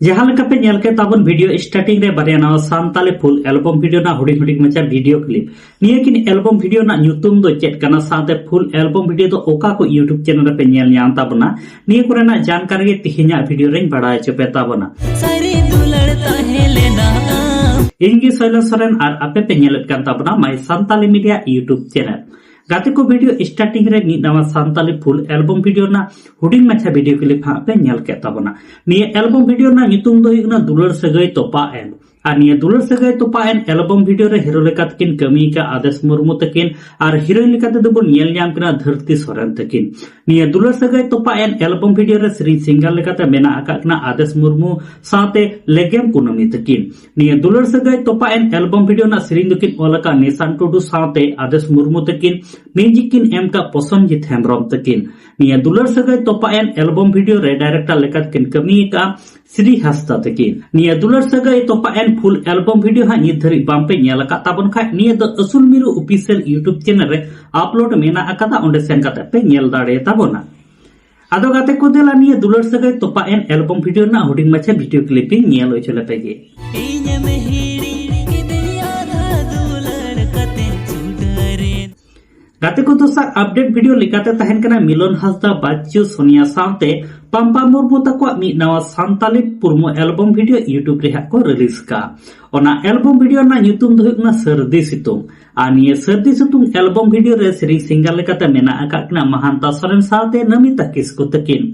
जहां लेका पे नेल के ताबन वीडियो स्टार्टिंग रे बारे नवा सानताली फुल एल्बम वीडियो ना हुडी हुडी मचा वीडियो क्लिप निया किन एल्बम वीडियो ना ᱧᱩᱛᱩᱢ दो चेक कना साथे फुल एल्बम वीडियो तो ओका को यूट्यूब चैनल पे नेल ᱧᱟᱢ ताबना निया कोरेना जानकारी तिहिना वीडियो रेन बड़ाय चपे ताबना सारी दुलड़ तहेलेना इंगी सैलन सरेन आर आपे पे नेलत कान ताबना माय सानताली मीडिया यूट्यूब चैनल गाते को वीडियो स्टार्टिंग रे नवा सानताली फुल एल्बम वीडियो ना हुडिंग मचा वीडियो क्लिप हा पे नेल के ताबना निया एल्बम वीडियो ना ᱧᱩᱛᱩᱢ दो हुइना दुलड़ सगई तोपा एन और निया दुलड़ सगई तोपा एन एल्बम वीडियो रे हीरो लेका तकिन कमी का आदेश मुर्मू तकिन और हीरोइन लेका ते दबो नेल ᱧᱟᱢ कना धरती सोरेन तकिन निया दुलड़ सगई तोपा एन एल्बम वीडियो रे श्री सिंगर लेका ते मेना आकाकना आदेश मुर्मू साथे लेगेम कुनमी तकिन निया दुलड़ सगई तोपा एन एल्बम वीडियो ना श्री दुकिन ओलका निशान टुडू साथे आदेश मुर्मू तकिन म्यूजिक किन एम का पसंदजीत हेम्ब्रम तकिन निया दुलड़ सगई तोपा एन एल्बम वीडियो रे डायरेक्टर लेका तकिन कमी का श्री हस्ता तकिन निया दुलड़ सगई तोपा एन फुल एल्बम वीडियो हा नित धरी बामपे नेल का ताबन खा निया द असुल मिरु ऑफिशियल यूट्यूब चैनल रे अपलोड मेना अकादा ओंडे सेन काते पे नेल दाड़े ताबोना आदो गाते को देला निया दुलड़ सगई तोपा एन एल्बम वीडियो ना हुडिंग मछे वीडियो क्लिपिंग नेल होय चले पेगे गाते को दोसार अपडेट वीडियो लिकाते तहन कना मिलन हंसदा बाच्चू सोनिया सावते पंपा मुर्मू तको मी नवा सानताली पुरमो एल्बम वीडियो यूट्यूब रे को रिलीज का ओना एल्बम वीडियो ना ᱧᱩᱛᱩᱢ दो हुइना सर्दी सितुंग आनिए सर्दी सितुंग एल्बम वीडियो रे श्री सिंगर लेकाते मेना आकाकना महांता सोरेन सावते नमिता किस्कु तकिन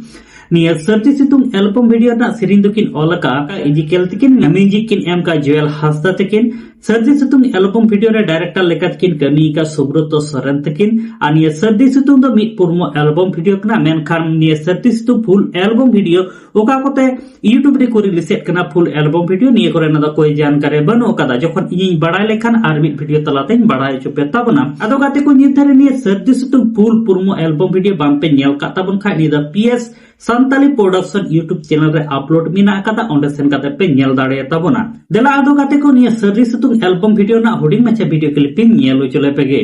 निया सर्दी सितुंग एल्बम वीडियो ना सिरिन दुकिन ओलका इजिकल तकिन म्यूजिक किन एम का जोएल हंसदा तकिन सर्दी सितुंग एल्बम वीडियो रे डायरेक्टर लेकात किन कमी का सुब्रत सोरेन तकिन आनिया सर्दी सितुंग दो मिट पुरमो एल्बम वीडियो कना मेनखान निया सर्दी सितुंग फुल एल्बम वीडियो ओका कोते यूट्यूब रे को रिलीज कना फुल एल्बम वीडियो निया कोरेना दा कोई जानकारी बनो कदा जखन इᱧ बड़ाय लेखान आर मिट वीडियो तलाते बड़ाय चुपे ताबना आदो गाते को निथारे निया सर्दी सितुंग फुल पुरमो एल्बम वीडियो बामपे नेल का ताबन खा नि दा PS Santali production YouTube channel रे अपलोड मिना कादा ओंडे सेन काते पे नेल दाड़े ताबना देला आदो गाते को निया सर्दी सितुंग एल्बम वीडियो ना हुडिंग मचा वीडियो क्लिपिंग नेल चले पेगे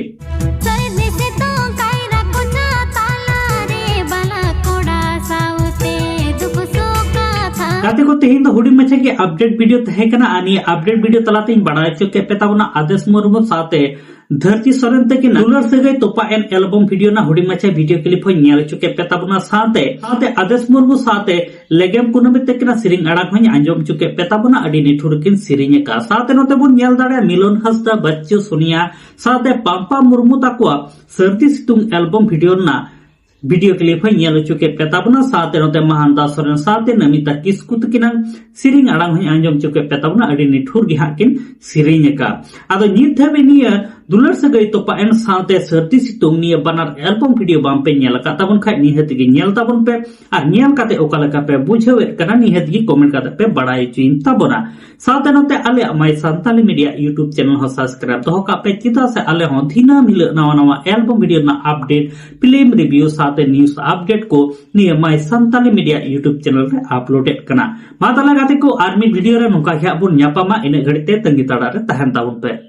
गाते को तेहिन दो हुडिंग मचा के अपडेट वीडियो तहे कना आनी अपडेट वीडियो तलाते बड़ाय चुके पे ताबना आदेश मुर्मू साथे धरती सोरेन तकिन दुलड़ सगई तोपा एन एल्बम वीडियो ना हुडिंग मचा वीडियो क्लिप हो नेल चुके पे ताबना साथे आदेश मुर्मू साथे लेगेम कुनमी तकिना सिरिंग अड़ाक होኝ आंजम चुके पे ताबना अडी निठुरकिन सिरिंग का साथे नोते बुन नेल दाड़े मिलन हंसदा बच्चू सोनिया साथे पंपा मुर्मू ताकुआ सर्दी सितुंग एल्बम वीडियो ना वीडियो क्लिप हो नेल चुके पे ताबना साथे नोते महांता सोरेन साथे नमिता किस्कु तकिना सिरिंग अड़ाक होኝ आंजम चुके पे ताबना अडी निठुर gi हाकिन सिरिंग का आदो नित हबे निया दुलड़ सगई तोपा एन साथे सर्दी सितुंग निया बनार एल्बम वीडियो बाम पे नेल का ताबन खाय निहत gi नेल ताबन पे आर नेल काते ओका लका पे बुझेवे कना निहत gi कमेंट काते पे बड़ाय चुइन ताबना साथे नोते आले my Santali media YouTube channel हो सब्सक्राइब तो का पे चिता से आले हो धीना मिल नवा नवा एल्बम वीडियो ना अपडेट फिल्म रिव्यू साथे न्यूज़ अपडेट को निया my Santali media YouTube channel रे अपलोडेड कना मा ताला गाते को आर्मी वीडियो रे नुका हिया बुन न्यापामा इने घड़ीते तंगी ताड़ा रे तहन ताबन पे।